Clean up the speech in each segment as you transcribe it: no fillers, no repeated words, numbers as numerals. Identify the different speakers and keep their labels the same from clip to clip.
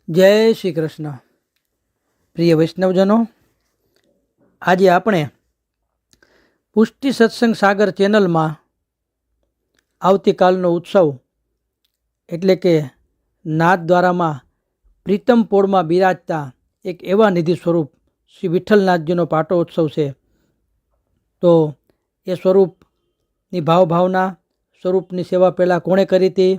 Speaker 1: જય શ્રી કૃષ્ણ. પ્રિય વૈષ્ણવજનો, આજે આપણે પુષ્ટિ સત્સંગ સાગર ચેનલમાં આવતીકાલનો ઉત્સવ એટલે કે નાથદ્વારામાં પ્રીતમ પોળમાં બિરાજતા એક એવા નિધિ સ્વરૂપ શ્રી વિઠ્ઠલનાથજીનો પાટોત્સવ છે. તો એ સ્વરૂપની ભાવના, સ્વરૂપની સેવા પહેલાં કોણે કરી હતી,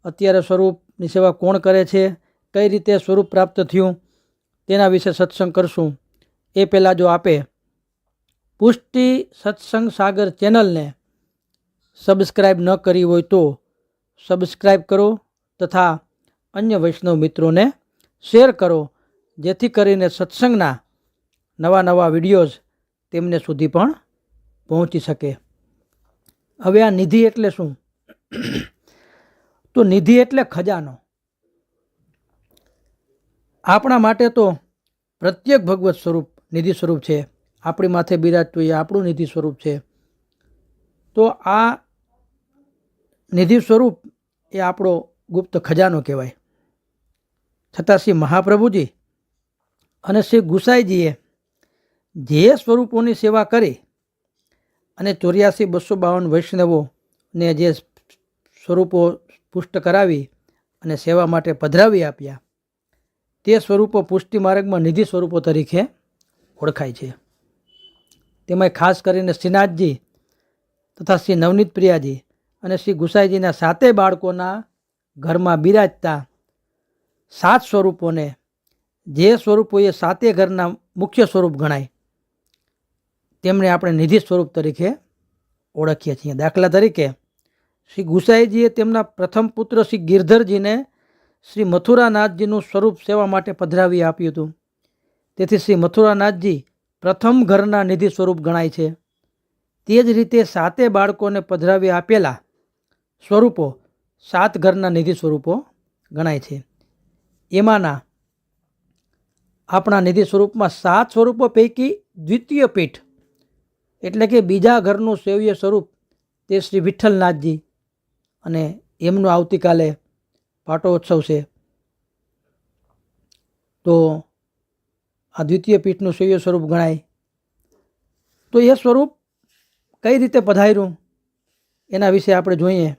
Speaker 1: અત્યારે સ્વરૂપની સેવા કોણ કરે છે, કઈ રીતે સ્વરૂપ પ્રાપ્ત થયું, તેના વિશે સત્સંગ કરશું. એ પહેલાં જો આપે પુષ્ટિ સત્સંગ સાગર ચેનલને સબસ્ક્રાઈબ ન કરી હોય તો સબસ્ક્રાઈબ કરો તથા અન્ય વૈષ્ણવ મિત્રોને શેર કરો, જેથી કરીને સત્સંગના નવા વિડીયોઝ તેમને સુધી પણ પહોંચી શકે. હવે આ નિધિ એટલે શું? તો નિધિ એટલે ખજાનો. આપણા માટે તો પ્રત્યેક ભગવત સ્વરૂપ નિધિ સ્વરૂપ છે. આપણી માથે બિરાજતું એ આપણું નિધિ સ્વરૂપ છે. તો આ નિધિ સ્વરૂપ એ આપણો ગુપ્ત ખજાનો કહેવાય. છતાં શ્રી મહાપ્રભુજી અને શ્રી ગુસાઈજીએ જે સ્વરૂપોની સેવા કરી અને 84,252 વૈષ્ણવોને જે સ્વરૂપો પુષ્ટ કરાવી અને સેવા માટે પધરાવી આપ્યા, તે સ્વરૂપો પુષ્ટિ માર્ગમાં નિધિ સ્વરૂપો તરીકે ઓળખાય છે. તેમાં ખાસ કરીને શ્રીનાથજી તથા શ્રી નવનીત પ્રિયાજી અને શ્રી ગુસાઈજીના 7 બાળકોના ઘરમાં બિરાજતા 7 સ્વરૂપોને, જે સ્વરૂપો એ 7 ઘરના મુખ્ય સ્વરૂપ ગણાય, તેમને આપણે નિધિ સ્વરૂપ તરીકે ઓળખીએ છીએ. દાખલા તરીકે શ્રી ગુસાઈજીએ તેમના પ્રથમ પુત્ર શ્રી ગિરધરજીને શ્રી મથુરાનાથજીનું સ્વરૂપ સેવા માટે પધરાવી આપ્યું હતું. તેથી શ્રી મથુરાનાથજી પ્રથમ ઘરના નિધિ સ્વરૂપ ગણાય છે. તે જ રીતે 7 બાળકોને પધરાવી આપેલા સ્વરૂપો 7 ઘરના નિધિ સ્વરૂપો ગણાય છે. એમાંના આપણા નિધિ સ્વરૂપમાં 7 સ્વરૂપો પૈકી દ્વિતીય પીઠ એટલે કે બીજા ઘરનું સેવ્ય સ્વરૂપ તે શ્રી વિઠ્ઠલનાથજી, અને એમનો આવતીકાલે પાટોત્સવ છે. તો આ દ્વિતીય પીઠનું સેવ્ય સ્વરૂપ ગણાય. તો એ સ્વરૂપ કઈ રીતે પધાર્યું એના વિશે આપણે જોઈએ.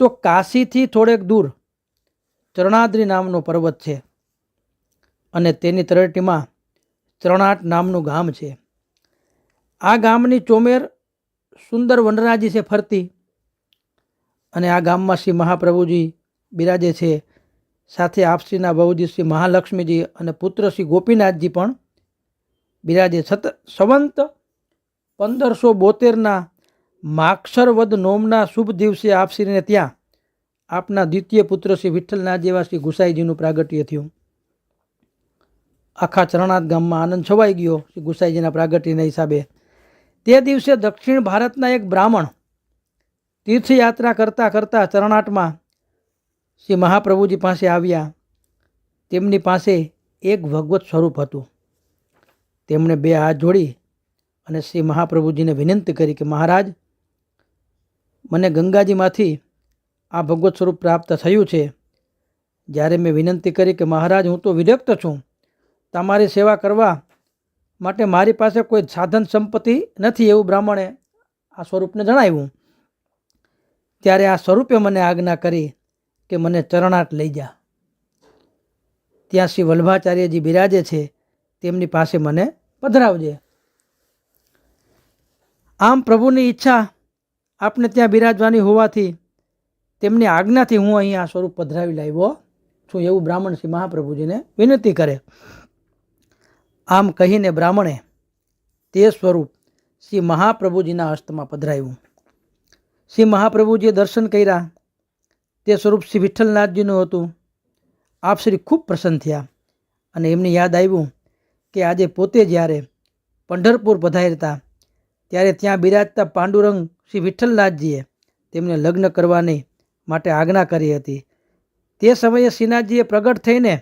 Speaker 1: તો કાશીથી થોડેક દૂર ચરણાદ્રી નામનો પર્વત છે અને તેની તળેટીમાં ચરણાટ નામનું ગામ છે. આ ગામની ચોમેર સુંદર વનરાજી છે ફરતી, અને આ ગામમાં શ્રી મહાપ્રભુજી બિરાજે છે. સાથે આપશ્રીના બહુજી શ્રી મહાલક્ષ્મીજી અને પુત્ર શ્રી ગોપીનાથજી પણ બિરાજે. સંવંત 1572 માક્ષર વદ નોમના શુભ દિવસે આપશ્રીને ત્યાં આપના દ્વિતીય પુત્ર શ્રી વિઠ્ઠલનાથ જેવા શ્રી ગુસાઈજીનું પ્રાગટ્ય થયું. આખા ચરણાથ ગામમાં આનંદ છવાઈ ગયો શ્રી ગુસાઈજીના પ્રાગટ્યના હિસાબે. તે દિવસે દક્ષિણ ભારતના એક બ્રાહ્મણ તીર્થયાત્રા કરતા ચરણાટમાં શ્રી મહાપ્રભુજી પાસે આવ્યા. તેમની પાસે એક ભગવત સ્વરૂપ હતું. તેમણે 2 હાથ જોડી અને શ્રી મહાપ્રભુજીને વિનંતી કરી કે મહારાજ, મને ગંગાજીમાંથી આ ભગવત સ્વરૂપ પ્રાપ્ત થયું છે. જ્યારે મેં વિનંતી કરી કે મહારાજ, હું તો વિરક્ત છું, તમારી સેવા કરવા માટે મારી પાસે કોઈ સાધન સંપત્તિ નથી, એવું બ્રાહ્મણે આ સ્વરૂપને જણાવ્યું. ત્યારે આ સ્વરૂપે મને આજ્ઞા કરી કે મને ચરણાટ લઈ જા. ત્યાં શ્રી વલ્ભાચાર્યજી બિરાજે છે, તેમની પાસે મને પધરાવજે. આમ પ્રભુની ઈચ્છા આપને ત્યાં બિરાજવાની હોવાથી તેમની આજ્ઞાથી હું અહીં આ સ્વરૂપ પધરાવી લાવ્યો છું, એવું બ્રાહ્મણ શ્રી મહાપ્રભુજીને વિનંતી કરે. આમ કહીને બ્રાહ્મણે તે સ્વરૂપ શ્રી મહાપ્રભુજીના હસ્તમાં પધરાવ્યું. શ્રી મહાપ્રભુજીએ દર્શન કર્યા. તે સ્વરૂપ શ્રી વિઠ્ઠલનાથજીનું હતું. આપ શ્રી ખૂબ પ્રસન્ન થયા અને એમને યાદ આવ્યું કે આજે પોતે જ્યારે પંઢરપુર પધારતા ત્યારે ત્યાં બિરાજતા પાંડુરંગ શ્રી વિઠ્ઠલનાથજીએ તેમને લગ્ન કરવાની માટે આજ્ઞા કરી હતી. તે સમયે શ્રીનાથજીએ પ્રગટ થઈને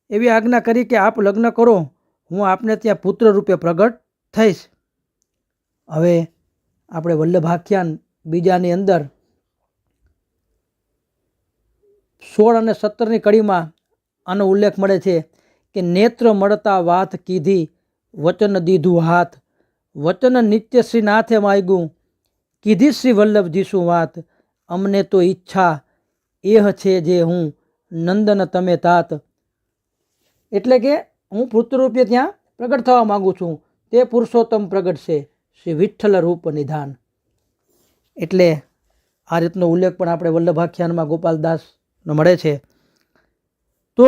Speaker 1: એવી આજ્ઞા કરી કે આપ લગ્ન કરો, હું આપને ત્યાં પુત્ર રૂપે પ્રગટ થઈશ. હવે આપણે વલ્લભાખ્યાન બીજાની અંદર 16 અને 17ની કડીમાં આનો ઉલ્લેખ મળે છે કે નેત્ર મળતા વાત કીધી, વચન દીધું હાથ, વચન નિત્ય શ્રીનાથે માગ્યું, કીધી શ્રી વલ્લભજી શું વાત, અમને તો ઈચ્છા એહ છે જે હું નંદન તમે તાત. એટલે કે હું પુત્રરૂપે ત્યાં પ્રગટ થવા માગું છું, તે પુરુષોત્તમ પ્રગટ છે, શ્રી વિઠ્ઠલ રૂપ નિધાન. એટલે આ રીતનો ઉલ્લેખ પણ આપણે વલ્લભાખ્યાનમાં ગોપાલદાસનો મળે છે. તો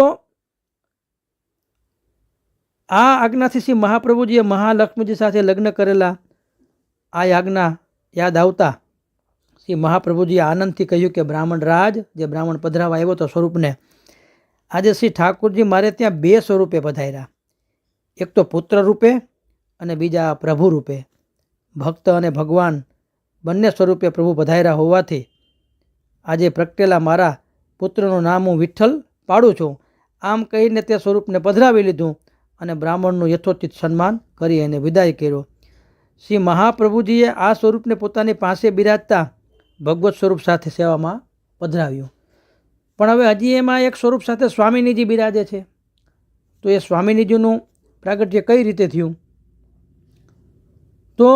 Speaker 1: આ આજ્ઞાથી શ્રી મહાપ્રભુજીએ મહાલક્ષ્મીજી સાથે લગ્ન કરેલા આ આજ્ઞા યાદ આવતા શ્રી મહાપ્રભુજીએ આનંદથી કહ્યું કે બ્રાહ્મણ રાજ, જે બ્રાહ્મણ પધરાવા આવ્યો તો સ્વરૂપને, આજે શ્રી ઠાકોરજી મારે ત્યાં બે સ્વરૂપે પધાર્યા, એક તો પુત્ર રૂપે અને બીજા પ્રભુ રૂપે. ભક્ત અને ભગવાન બંને સ્વરૂપે પ્રભુ પધાર્યા હોવાથી આજે પ્રગટેલા મારા પુત્રનું નામ હું વિઠ્ઠલ પાડું છું. આમ કહીને તે સ્વરૂપને પધરાવી લીધું અને બ્રાહ્મણનું યથોચિત સન્માન કરી એને વિદાય કર્યો. શ્રી મહાપ્રભુજીએ આ સ્વરૂપને પોતાની પાસે બિરાજતા ભગવત સ્વરૂપ સાથે સેવામાં પધરાવ્યું. પણ હવે હજી એમાં એક સ્વરૂપ સાથે સ્વામિનીજી બિરાજે છે. તો એ સ્વામિનીજીનું પ્રાગટ્ય કઈ રીતે થયું? તો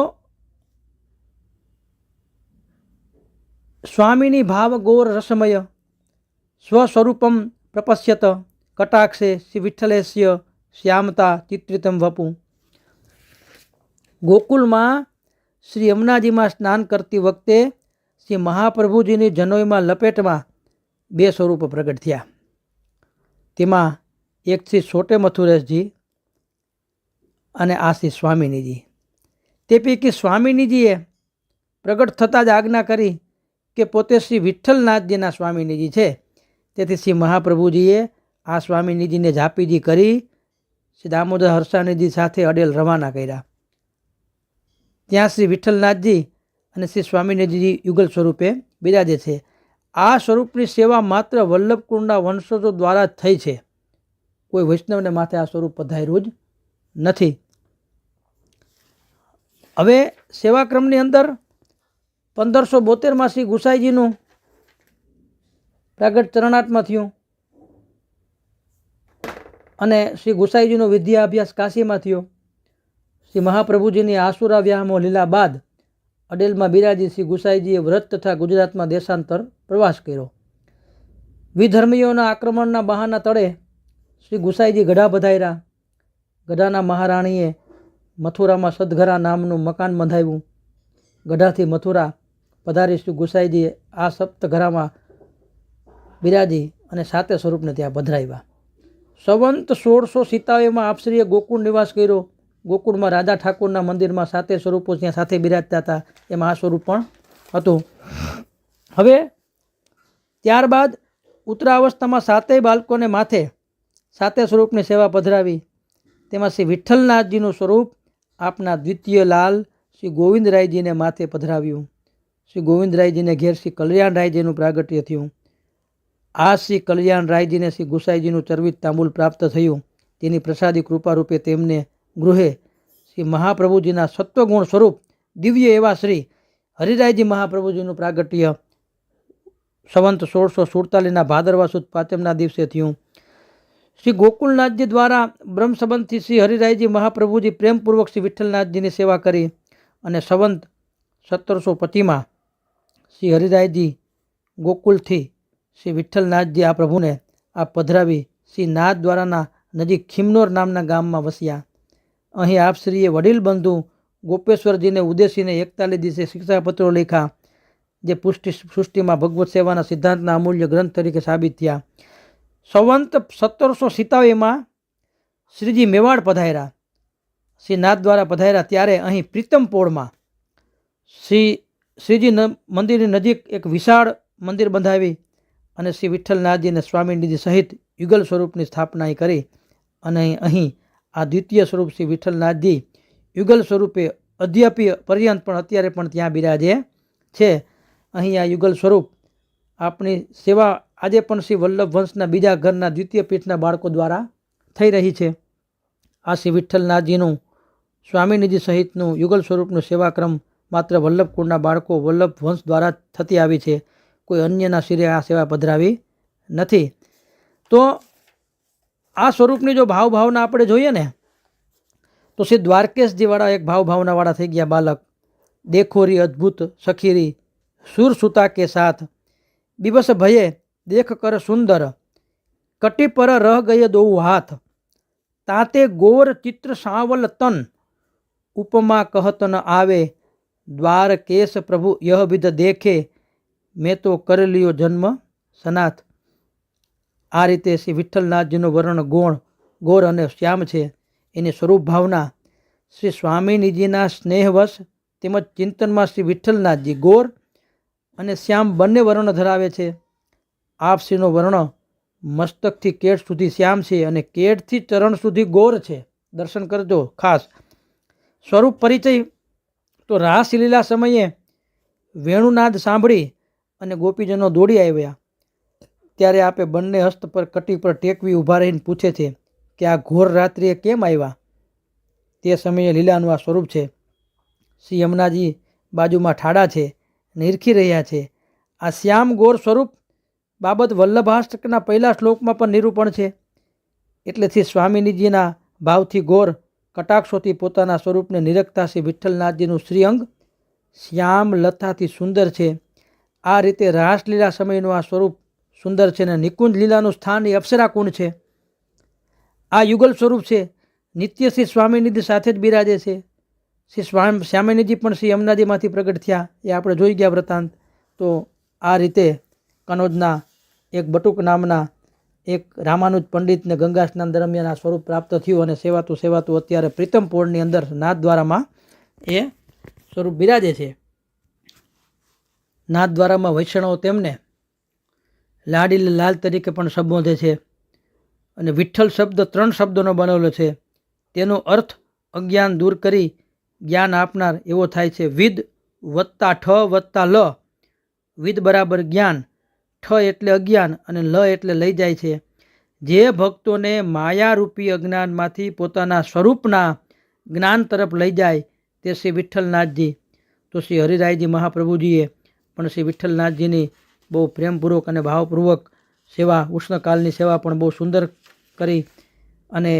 Speaker 1: સ્વામિની ભાવ ગોર રસમય સ્વસ્વરૂપમ પ્રપશ્યત કટાક્ષે શ્રી વિઠ્ઠલેસ્ય શ્યામતા ચિત્રિતમ વપુ. ગોકુલમાં શ્રી યમુનાજીમાં સ્નાન કરતી વખતે શ્રી મહાપ્રભુજીની જનોઈમાં લપેટમાં બે સ્વરૂપો પ્રગટ થયા. તેમાં એક શ્રી છોટે મથુરેશજી અને આ શ્રી સ્વામિનીજી. તે પૈકી સ્વામિનીજીએ પ્રગટ થતાં જ આજ્ઞા કરી કે પોતે શ્રી વિઠ્ઠલનાથજીના સ્વામિનીજી છે. તેથી શ્રી મહાપ્રભુજીએ આ સ્વામિનીજીને ઝાપીજી કરી શ્રી દામોદર હર્ષાનીજી સાથે અડેલ રવાના કર્યા. ત્યાં શ્રી વિઠ્ઠલનાથજી અને શ્રી સ્વામિનીજી યુગલ સ્વરૂપે બિરાજે છે. આ સ્વરૂપની સેવા માત્ર વલ્લભકુળના વંશજો દ્વારા જ થઈ છે. કોઈ વૈષ્ણવને માથે આ સ્વરૂપ પધાર્યું જ નથી. હવે સેવાક્રમની અંદર 1572માં શ્રી ગુસાઈજીનું પ્રાગટ ચરણાટમાં થયું અને શ્રી ગુસાઈજીનો વિદ્યાભ્યાસ કાશીમાં થયો. શ્રી મહાપ્રભુજીની આસુરા વ્યામો લીલા બાદ અડેલમાં બિરાજી શ્રી ગુસાઈજીએ વ્રત તથા ગુજરાતમાં દેશાંતર પ્રવાસ કર્યો. વિધર્મીઓના આક્રમણના બહાના તળે શ્રી ગુસાઈજી ગઢા પધાર્યા. ગઢાના મહારાણીએ મથુરામાં સદઘરા નામનું મકાન બંધાવ્યું. ગઢાથી મથુરા પધારી શ્રી ગુસાઈજીએ આ સપ્તઘરામાં બિરાજી અને સાતે સ્વરૂપને ત્યાં પધરાવ્યા. સંવંત 1687માં આપશ્રીએ ગોકુળ નિવાસ કર્યો. ગોકુળમાં રાજા ઠાકોરના મંદિરમાં સાતે સ્વરૂપો ત્યાં સાથે બિરાજતા હતા. એમાં આ સ્વરૂપ પણ હતું. હવે ત્યારબાદ ઉત્તરાવસ્થામાં સાતેય બાળકોને માથે સાતે સ્વરૂપની સેવા પધરાવી. તેમાં શ્રી વિઠ્ઠલનાથજીનું સ્વરૂપ આપના દ્વિતીય લાલ શ્રી ગોવિંદરાયજીને માથે પધરાવ્યું. શ્રી ગોવિંદરાયજીને ઘેર શ્રી કલ્યાણરાયજીનું પ્રાગટ્ય થયું. આ શ્રી કલ્યાણરાયજીને શ્રી ગુસાઈજીનું ચરવિત તાંબુલ પ્રાપ્ત થયું. તેની પ્રસાદી કૃપારૂપે તેમને ગૃહે શ્રી મહાપ્રભુજીના સત્વગુણ સ્વરૂપ દિવ્ય એવા શ્રી હરિરાયજી મહાપ્રભુજીનું પ્રાગટ્ય સંવંત 1647ના ભાદરવા સુદ પાંચમના દિવસે થયું. શ્રી ગોકુલનાથજી દ્વારા બ્રહ્મ સંબંધથી શ્રી હરિરાયજી મહાપ્રભુજી પ્રેમપૂર્વક શ્રી વિઠ્ઠલનાથજીની સેવા કરી અને સંવંત 1725માં શ્રી હરિરાયજી ગોકુલથી શ્રી વિઠ્ઠલનાથજી આ પ્રભુને આ પધરાવી શ્રી નાથ દ્વારાના નજીક ખીમનોર નામના ગામમાં વસ્યા. અહીં આપશ્રીએ વડીલ બંધુ ગોપેશ્વરજીને ઉદ્દેશીને 41 દિવસે શિક્ષાપત્રો લખ્યા, જે સૃષ્ટિમાં ભગવત સેવાના સિદ્ધાંતના અમૂલ્ય ગ્રંથ તરીકે સાબિત થયા. સંવંત 1787માં શ્રીજી મેવાડ પધાર્યા. શ્રી નાથ દ્વારા પધાર્યા ત્યારે અહીં પ્રીતમપોળમાં શ્રીજી મંદિરની નજીક એક વિશાળ મંદિર બંધાવી અને શ્રી વિઠ્ઠલનાથજીને સ્વામિનીજી સહિત યુગલ સ્વરૂપની સ્થાપના કરી અને અહીં આ દ્વિતીય સ્વરૂપ શ્રી વિઠ્ઠલનાથજી યુગલ સ્વરૂપે અદ્યાપી પર્યંત પણ અત્યારે પણ ત્યાં બિરાજે છે. અહીં આ યુગલ સ્વરૂપ આપણી સેવા આજે પણ શ્રી વલ્લભ વંશના બીજા ઘરના દ્વિતીય પીઠના બાળકો દ્વારા થઈ રહી છે. આ શ્રી વિઠ્ઠલનાથજીનું સ્વામિનીજી સહિતનું યુગલ સ્વરૂપનું સેવાક્રમ માત્ર વલ્લભ કુળના બાળકો વલ્લભ વંશ દ્વારા થતી આવી છે. કોઈ અન્યના શિરે આ સેવા પધરાવી નથી. તો આ સ્વરૂપની જો ભાવના આપણે જોઈએ ને તો શ્રી દ્વારકેશજીવાળા એક ભાવનાવાળા થઈ ગયા બાલક. દેખોરી અદ્ભુત સખીરી સુર સુતા કે સાથ, બિબસ ભયે દેખ કર સુંદર, કટી પર રહ ગયે દો હાથ, તાતે ગોર ચિત્ર સાવલ તન, ઉપમા કહત ન આવે, દ્વારકેશ પ્રભુ યહ વિધ દેખે, મેં તો કર લિયો જન્મ સનાથ. આ રીતે શ્રી વિઠ્ઠલનાથજીનું વર્ણન ગોર અને શ્યામ છે. એની સ્વરૂપ ભાવના શ્રી સ્વામિનીજીના સ્નેહવશ તેમજ ચિંતનમાં શ્રી વિઠ્ઠલનાથજી ગોર અને શ્યામ બંને વર્ણ ધરાવે છે. આપશ્રીનો વર્ણ મસ્તકથી કેટ સુધી શ્યામ છે અને કેટથી ચરણ સુધી ગોર છે. દર્શન કરજો ખાસ. સ્વરૂપ પરિચય તો રાસલીલા સમયે વેણુનાદ સાંભળી અને ગોપીજનો દોડી આવ્યા ત્યારે આપે બંને હસ્ત પર કટી પર ટેકવી ઊભા રહીને પૂછે છે કે આ ઘોર રાત્રિએ કેમ આવ્યા. તે સમયે લીલાનું આ સ્વરૂપ છે. શ્રી યમુનાજી બાજુમાં ઠાડા છે, નિરખી રહ્યા છે. આ શ્યામ ગોર સ્વરૂપ બાબત વલ્લભાષ્ટકના પહેલા શ્લોકમાં પણ નિરૂપણ છે. એટલેથી સ્વામિનીજીના ભાવથી ગોર કટાક્ષોથી પોતાના સ્વરૂપને નિરખતા શ્રી વિઠ્ઠલનાથજીનું શ્રીઅંગ શ્યામ લતાથી સુંદર છે. આ રીતે રાસલીલા સમયનું આ સ્વરૂપ સુંદર છે અને નિકુંજ લીલાનું સ્થાન એ અપ્સરા કુંડ છે. આ યુગલ સ્વરૂપ છે. નિત્ય શ્રી સ્વામિનિધિ સાથે જ બિરાજે છે. શ્રી શ્યામિનીજી પણ શ્રી યમુનાજીમાંથી પ્રગટ થયા એ આપણે જોઈ ગયા વૃત્તાંત. તો આ રીતે કનોજના એક બટુક નામના એક રામાનુજ પંડિતને ગંગા સ્નાન દરમિયાન આ સ્વરૂપ પ્રાપ્ત થયું અને સેવાતું અત્યારે પ્રીતમપોળની અંદર નાથદ્વારામાં એ સ્વરૂપ બિરાજે છે. નાથદ્વારામાં વૈષ્ણવો તેમને લાડીલ લાલ તરીકે પણ સંબોધે છે અને વિઠ્ઠલ શબ્દ 3 શબ્દોનો બનેલો છે. તેનો અર્થ અજ્ઞાન દૂર કરી જ્ઞાન આપનાર એવો થાય છે. વિદ વત્તા ઠ વત્તા લ. વિદ બરાબર જ્ઞાન, ઠ એટલે અજ્ઞાન અને લ એટલે લઈ જાય છે. જે ભક્તોને માયારૂપી અજ્ઞાનમાંથી પોતાના સ્વરૂપના જ્ઞાન તરફ લઈ જાય તે શ્રી વિઠ્ઠલનાથજી. તો શ્રી હરિરાયજી મહાપ્રભુજીએ પણ શ્રી વિઠ્ઠલનાથજીની બહુ પ્રેમપૂર્વક અને ભાવપૂર્વક સેવા, ઉષ્ણકાલની સેવા પણ બહુ સુંદર કરી અને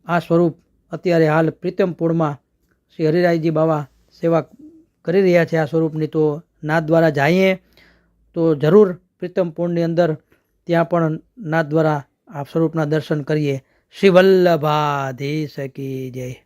Speaker 1: આ સ્વરૂપ અત્યારે હાલ પ્રીતમપોળમાં શ્રી હરિરાયજી બાવા સેવા કરી રહ્યા છે આ સ્વરૂપની. તો નાથ દ્વારા જઈએ તો જરૂર પ્રીતમપોળની અંદર ત્યાં પણ નાથ દ્વારા આ સ્વરૂપના દર્શન કરીએ. શ્રી વલ્લભાધીશ કી જય.